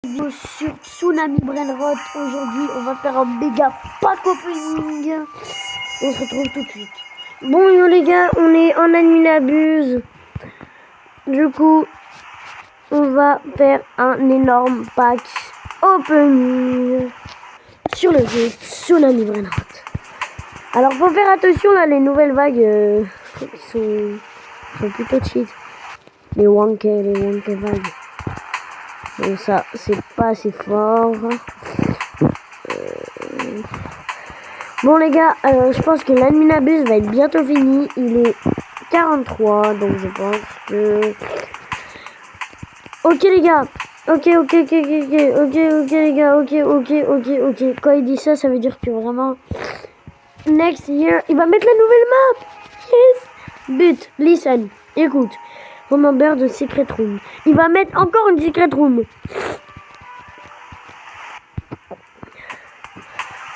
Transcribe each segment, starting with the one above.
vidéo sur Tsunami Brainrot. Aujourd'hui, on va faire un méga pack opening. On se retrouve tout de suite. Bon, yo les gars, on est en Adminabuse. Du coup, on va faire un énorme pack opening sur le jeu Tsunami Brainrot. Alors, faut faire attention là, les nouvelles vagues qui sont plutôt cheat. Les Wonky vagues. Donc ça, c'est pas assez fort. Bon les gars, je pense que l'Adminabuse va être bientôt fini. Il est 43, donc je pense que... Ok les gars. Ok les gars. Ok. Quand il dit ça, ça veut dire que vraiment... Next year, il va mettre la nouvelle map. Yes. But, listen, écoute. Remember the secret room. Il va mettre encore une secret room.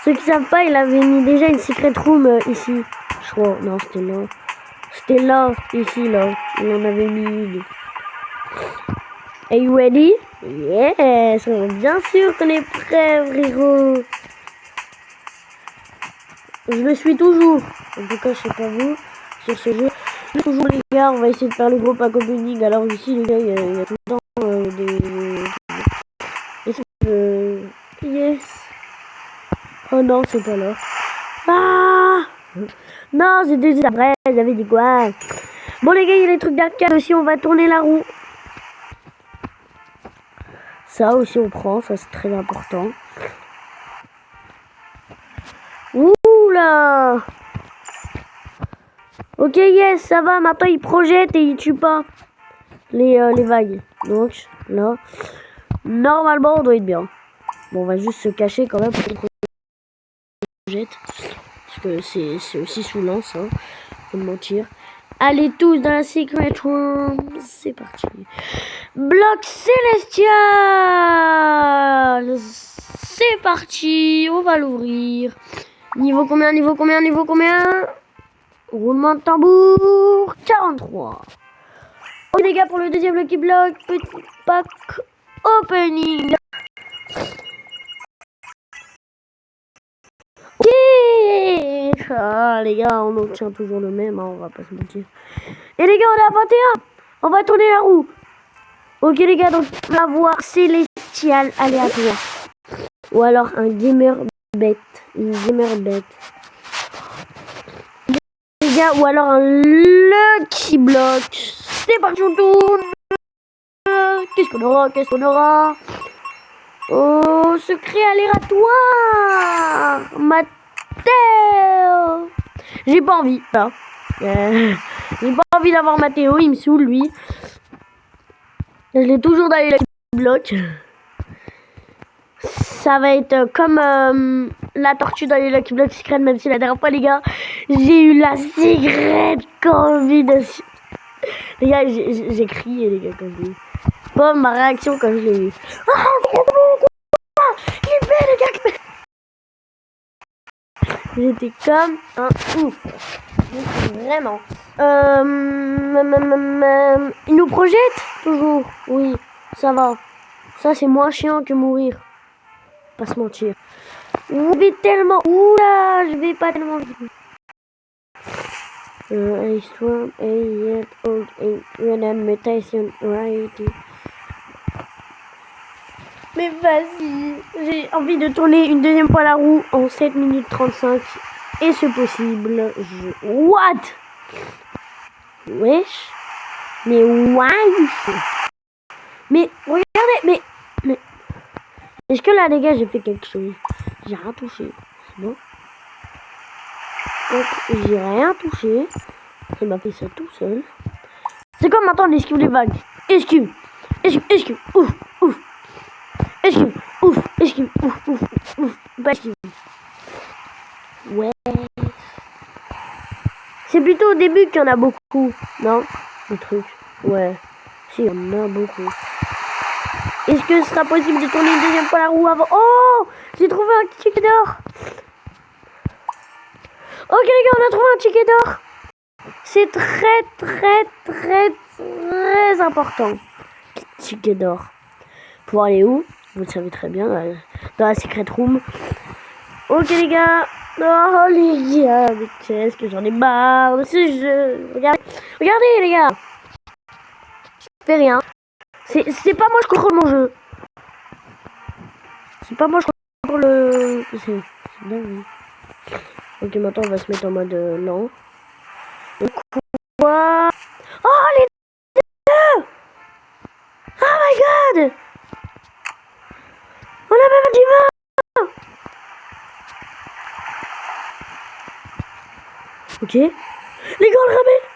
Ceux qui savent pas, il avait mis déjà une secret room ici. Je crois. Non, c'était là. C'était là, ici, là. Il en avait mis une. Are you ready? Yes, bien sûr qu'on est prêt, frérot. Je le suis toujours. En tout cas, je sais pas vous. Sur ce jeu. Toujours les gars, on va essayer de faire le gros pack opening. Alors ici, les gars, il y a tout le temps yes. Oh non, c'est pas là. Ah non, c'est des après, j'avais dit quoi. Bon les gars, il y a les trucs d'arcade aussi, on va tourner la roue. Ça aussi on prend, ça c'est très important. Ouh là. Ok, yes, ça va, maintenant il projette et il tue pas les vagues. Donc là, normalement on doit être bien. Bon, on va juste se cacher quand même pour qu'on projette. Parce que c'est aussi saoulant ça, faut mentir. Allez tous dans la secret room, c'est parti. Bloc célestial. C'est parti, on va l'ouvrir. Niveau combien? Roulement de tambour, 43. Ok les gars, pour le deuxième Lucky Block, petit pack opening. Ok. Ah, les gars, on obtient toujours le même, hein, on va pas se mentir. Et les gars, on est à 21. On va tourner la roue. Ok les gars, donc on va voir célestial aléatoire. Ou alors un gamer bête. Une gamer bête. Les gars, ou alors un Lucky Block. C'est parti, on tourne. Qu'est-ce qu'on aura? Oh, secret aléatoire. Mathéo. J'ai pas envie. Là. J'ai pas envie d'avoir Mathéo, il me saoule lui. Je l'ai toujours dans les Lucky Block. Ça va être comme la tortue dans les Lucky Block secret, même si la dernière fois les gars, j'ai eu la secret combinaison. Les gars, j'ai crié les gars quand je l'ai eu. Bon, ma réaction quand je l'ai eu. Ah, il fait les gars. J'étais comme un ouf. Vraiment. Il nous projette toujours. Oui, ça va. Ça c'est moins chiant que mourir. Pas se mentir. Je vais tellement. Oula, je vais pas tellement. Histoire et old mutation variety. Mais vas-y, j'ai envie de tourner une deuxième fois la roue en 7 minutes 35. Et c'est possible. What? Wesh. Mais why? Mais regardez, mais est-ce que là les gars j'ai fait quelque chose? J'ai rien touché. C'est bon? Donc j'ai rien touché. Ça m'a fait ça tout seul. C'est comme maintenant on esquive les vagues. Esquive. Ouf. Esquive. Ouf. Pas esquive. Ouais. C'est plutôt au début qu'il y en a beaucoup. Non? Des trucs. Ouais. Si, il y en a beaucoup. Est-ce que ce sera possible de tourner une deuxième fois la roue avant? Oh! J'ai trouvé un ticket d'or. Ok les gars, on a trouvé un ticket d'or. C'est très important. Ticket d'or. Pour aller où? Vous le savez très bien, dans la secret room. Ok les gars. Oh les gars, mais qu'est-ce que j'en ai marre de ce jeu. Regardez les gars. Je fais rien. C'est pas moi je contrôle mon jeu. C'est pas moi je contrôle le... C'est dingue. Ok, maintenant on va se mettre en mode lent. Et quoi? Oh les deux! Oh my god! On a même un divan! Ok. Les gars, on le ramène!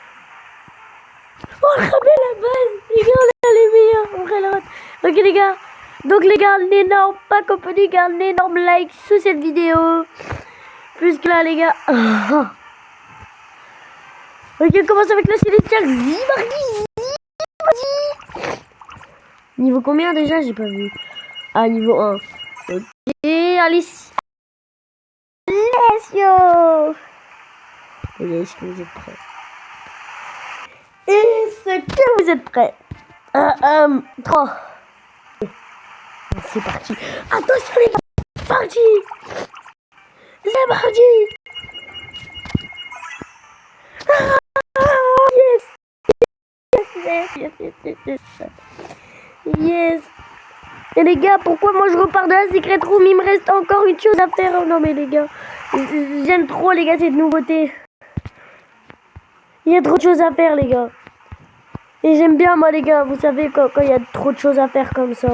On le ramène la base! Les gars, on a les meilleurs! On regarde. Ok les gars. Donc les gars, un énorme pack opening, un énorme like sous cette vidéo. Puisque là les gars... Ok, on commence avec la célestial. Niveau combien déjà? J'ai pas vu. Ah, niveau 1. Ok, allez. Let's go. Ok, est-ce que vous êtes prêts? Est-ce que vous êtes prêts? 3. C'est parti. Attention les gars. C'est parti. C'est parti. Yes. Et les gars, pourquoi moi je repars de la secret room? Il me reste encore une chose à faire. Oh, non mais les gars, j'aime trop les gars cette nouveauté. Il y a trop de choses à faire les gars. Et j'aime bien moi les gars, vous savez quand il y a trop de choses à faire comme ça.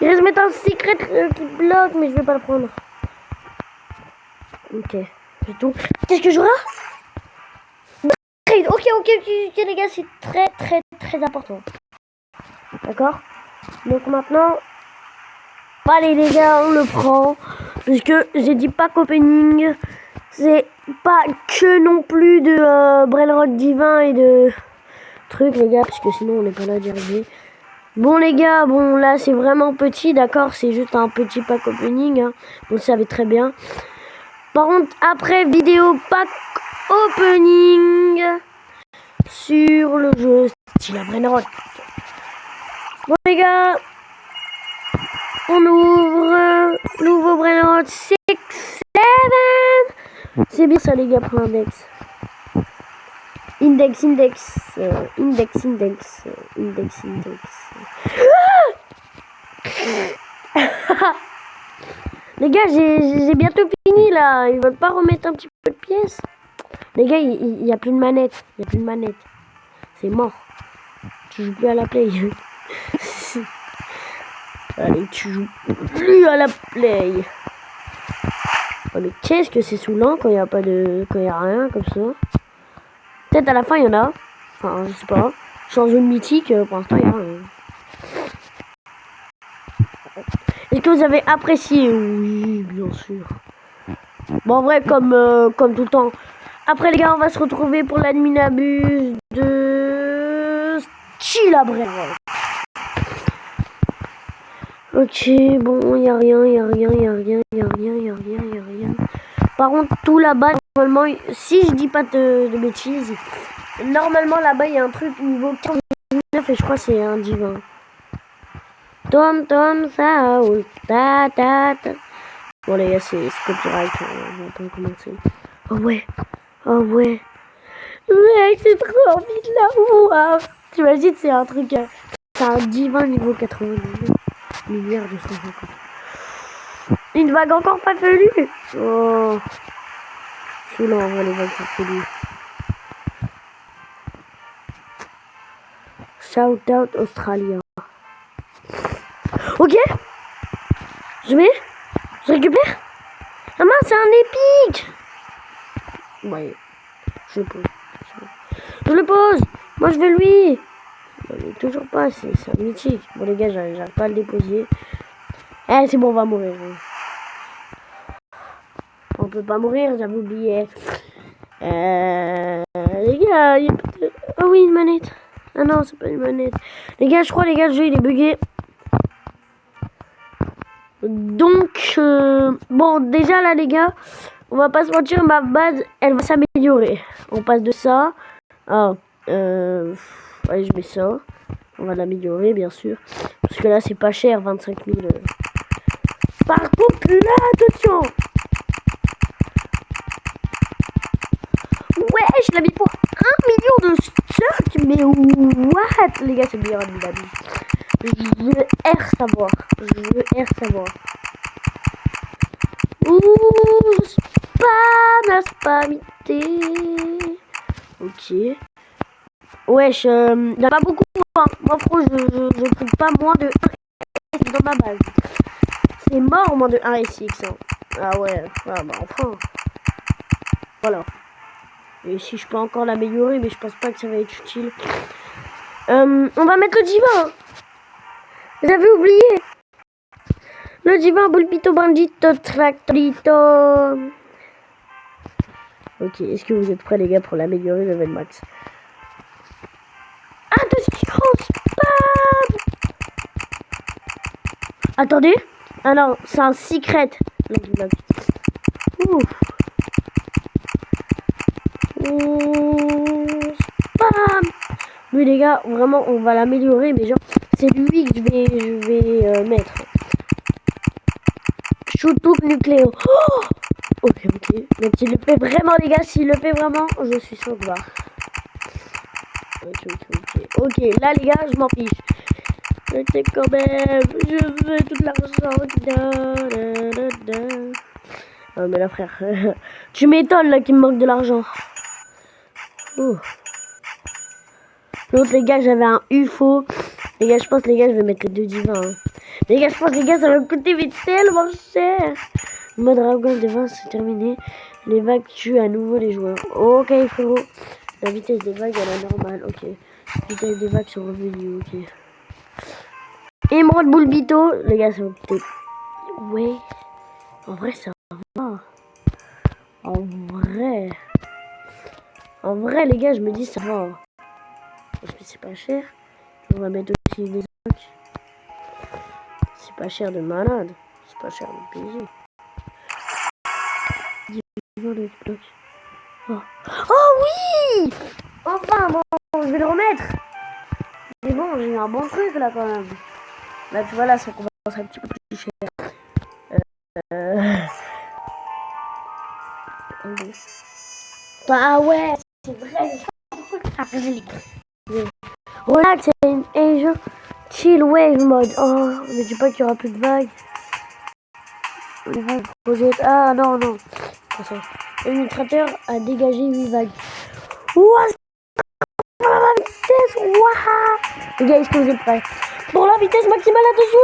Il reste mettre un secret qui bloque, mais je vais pas le prendre. Ok, c'est tout. Qu'est-ce que j'aurai? Ok les gars, c'est très important. D'accord? Donc maintenant, allez les gars, on le prend. Puisque j'ai dit pack opening. C'est pas que non plus de Brainrot divin et de trucs les gars. Parce que sinon on n'est pas là à diriger. Bon les gars, bon là c'est vraiment petit, d'accord? C'est juste un petit pack opening. Hein. Vous le savez très bien. Par contre, après vidéo pack opening sur le jeu style Brainrot. Bon les gars, on ouvre nouveau Brainrot 6, 7. C'est bien ça les gars pour l'index. Index. Les gars, j'ai bientôt fini là. Ils veulent pas remettre un petit peu de pièces. Les gars, il y a plus de manette. C'est mort. Tu joues plus à la play. Allez, tu joues plus à la play. Oh, mais qu'est-ce que c'est saoulant quand il y a pas de... Quand il y a rien comme ça. Peut-être à la fin il y en a. Enfin, je sais pas. Je suis en zone mythique, pour l'instant il y a rien. Est-ce que vous avez apprécié? Oui, bien sûr. Bon, en vrai, comme tout le temps. Après, les gars, on va se retrouver pour la nuit n'abuse de Chilabré. Ok, bon, il y a rien. Par contre, tout là-bas, normalement, si je dis pas de bêtises, normalement là-bas, il y a un truc niveau 49 et je crois que c'est un divin. Tom, Saoul, ta. Bon les gars, c'est copyright, on va pas commencer. Oh ouais. Mec, j'ai trop envie de la voir. T'imagines, c'est un truc, c'est un divin niveau 99. Milliard de 150. Une vague encore pas falue. Oh. Soulant, on va les vagues farfelues. Shout out Australia. Ok. Je récupère. Ah mince, c'est un épique. Ouais. Je le pose. Moi je veux lui. Mais toujours pas, c'est un mythique. Bon les gars, j'arrive pas à le déposer. Eh c'est bon, on va mourir. On peut pas mourir, j'avais oublié. Les gars, il y a peut-être... Oh oui, une manette. Ah non, c'est pas une manette. Les gars, je crois, le jeu il est bugué. Donc, bon, déjà là, les gars, on va pas se mentir, ma base, elle va s'améliorer. On passe de ça à... allez, je mets ça. On va l'améliorer, bien sûr. Parce que là, c'est pas cher, 25 000. Par contre, là, attention. Ouais, je l'ai mis pour 1 million de stocks. Mais what? Les gars, c'est le meilleur ami d'ami. Je veux savoir. Je veux savoir. Ouh, spam, la spamité. Ok. Wesh, y a pas beaucoup. Hein. Moi, franchement, je trouve pas moins de 1 dans ma base. C'est mort, moins de 1 SX. Hein. Ah ouais, ah, bah enfin. Voilà. Et si je peux encore l'améliorer, mais je pense pas que ça va être utile. On va mettre le divin. Vous avez oublié. Le divin, Bulbito, Bandito, Tractorito. Ok, est-ce que vous êtes prêts, les gars, pour l'améliorer, level max? Attention, spam. Attendez. Ah non, c'est un secret. Ouf. Spam. Lui, les gars, vraiment, on va l'améliorer, mais genre, c'est lui que je vais mettre. Shoot nucléo. Oh, ok. Donc, s'il le fait vraiment, les gars, s'il le fait vraiment, je suis sans gloire. Ok, là, les gars, je m'en fiche. C'est quand même, je veux tout l'argent. Oh, mais là, frère, tu m'étonnes, là, qu'il me manque de l'argent. L'autre, les gars, j'avais un UFO. Les gars, je pense, les gars, je vais mettre les 2 divins. Hein. Les gars, je pense, les gars, ça va me coûter tellement cher. Le mode dragon des vins, c'est terminé. Les vagues tuent à nouveau les joueurs. Ok, frérot. La vitesse des vagues, elle est normale. Ok. La vitesse des vagues sont revenues. Ok. Émeraude Bulbito. Les gars, ça va coûter. Ouais. En vrai, ça va. En vrai, les gars, je me dis, ça va. Parce que c'est pas cher. On va mettre aussi des stocks. C'est pas cher de malade. C'est pas cher de payer. Oh oui! Enfin, bon, je vais le remettre. Mais bon, j'ai eu un bon truc là quand même. Là, tu vois, là, ça commence un petit peu plus cher. Ah ouais, c'est vrai. Relax, et je chill wave mode. Oh, mais dis pas qu'il y aura plus de vagues. Les vagues projettent. Ah non. L'illustrateur a dégagé 8 vagues. Ouah, la vitesse. Ouah. Les gars, est-ce que vous êtes prêts? Pour la vitesse maximale, attention.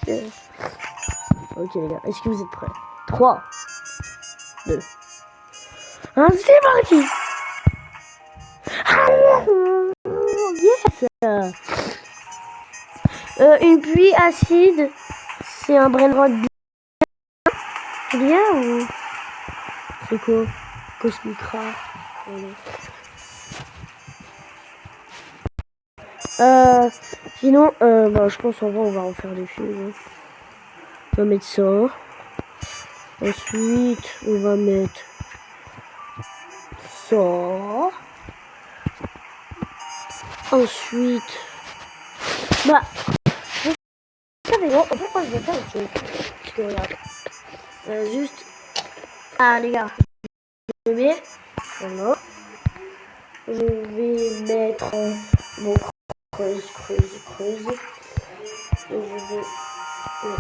Ouais. Ok les gars, est-ce que vous êtes prêts? 3, 2, 1, c'est parti. Yes. Une pluie acide, c'est un brainrot bien ou c'est quoi? Cosmicra. Sinon, bah, je pense en vrai on va en faire des films. On va mettre ça. Ensuite, on va mettre ça. Ensuite, bah, vous savez, pourquoi je vais faire autre chose? Parce que regarde, juste, ah les gars, je mets, voilà, je vais mettre mon creuse, et je vais mettre ça.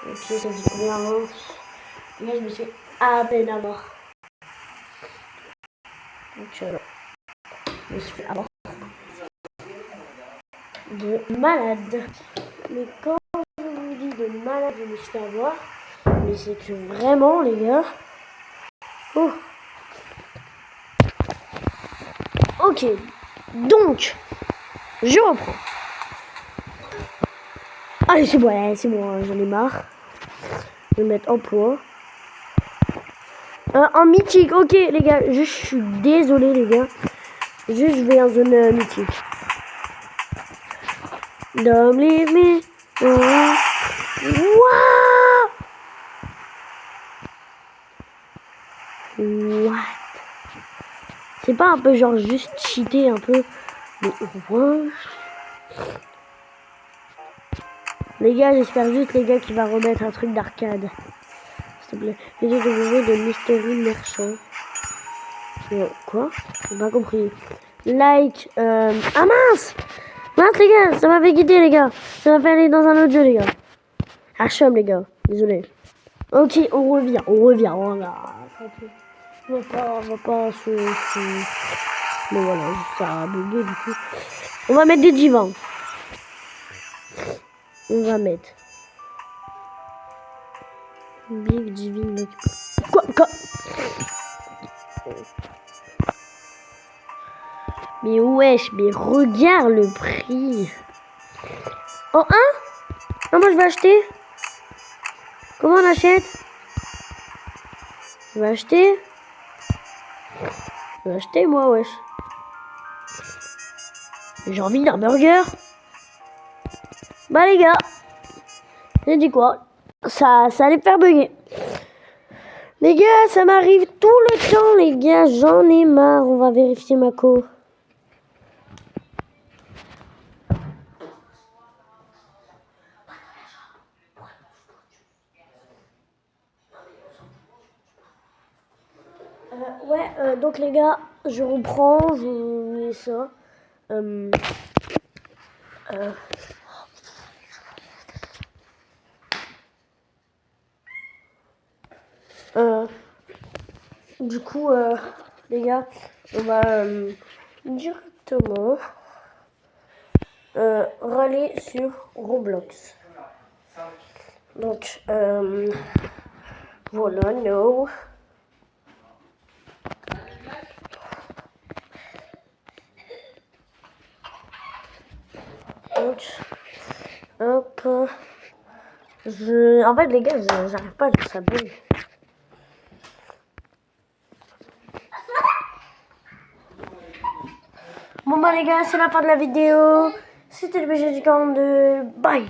Ok, ça dit combien avant? Là, je me suis à peine avoir. Donc, je me suis fait avoir de malade. Mais quand je vous dis de malade, je me suis fait avoir. Mais c'est que vraiment, les gars. Oh. Ok. Donc, je reprends. Allez, c'est bon, j'en ai marre. Je vais mettre emploi. En mythique, ok, les gars. Je suis désolé, les gars. Juste, je vais en zone mythique. Don't leave me. What? C'est pas un peu genre juste cheater un peu Mais ouais. Les gars, j'espère juste les gars qu'il va remettre un truc d'arcade. S'il te plaît. J'ai de Mystery Merchant. Quoi? J'ai pas compris. Like. Ah mince! Mince les gars, ça m'avait guidé les gars. Ça m'a fait aller dans un autre jeu les gars. Ah chum les gars, désolé. Ok, on revient. On va pas se... Mais voilà, ça a bugué du coup. On va mettre des divans. On va mettre... Big Divine... Quoi? Mais wesh, mais regarde le prix. Oh, non, moi je vais acheter. Comment on achète? Je vais acheter. Moi, wesh. J'ai envie d'un burger. Bah les gars, j'ai dit quoi? Ça allait me faire bugger. Les gars, ça m'arrive tout le temps, les gars. J'en ai marre. On va vérifier ma co. Donc les gars, je reprends, je mets ça. Du coup, les gars, on va directement râler sur Roblox. Donc, voilà, no. Donc, hop. En fait, les gars, j'arrive pas à dire ça bug. Bon bah les gars, c'est la fin de la vidéo. C'était le BG du 42. Bye.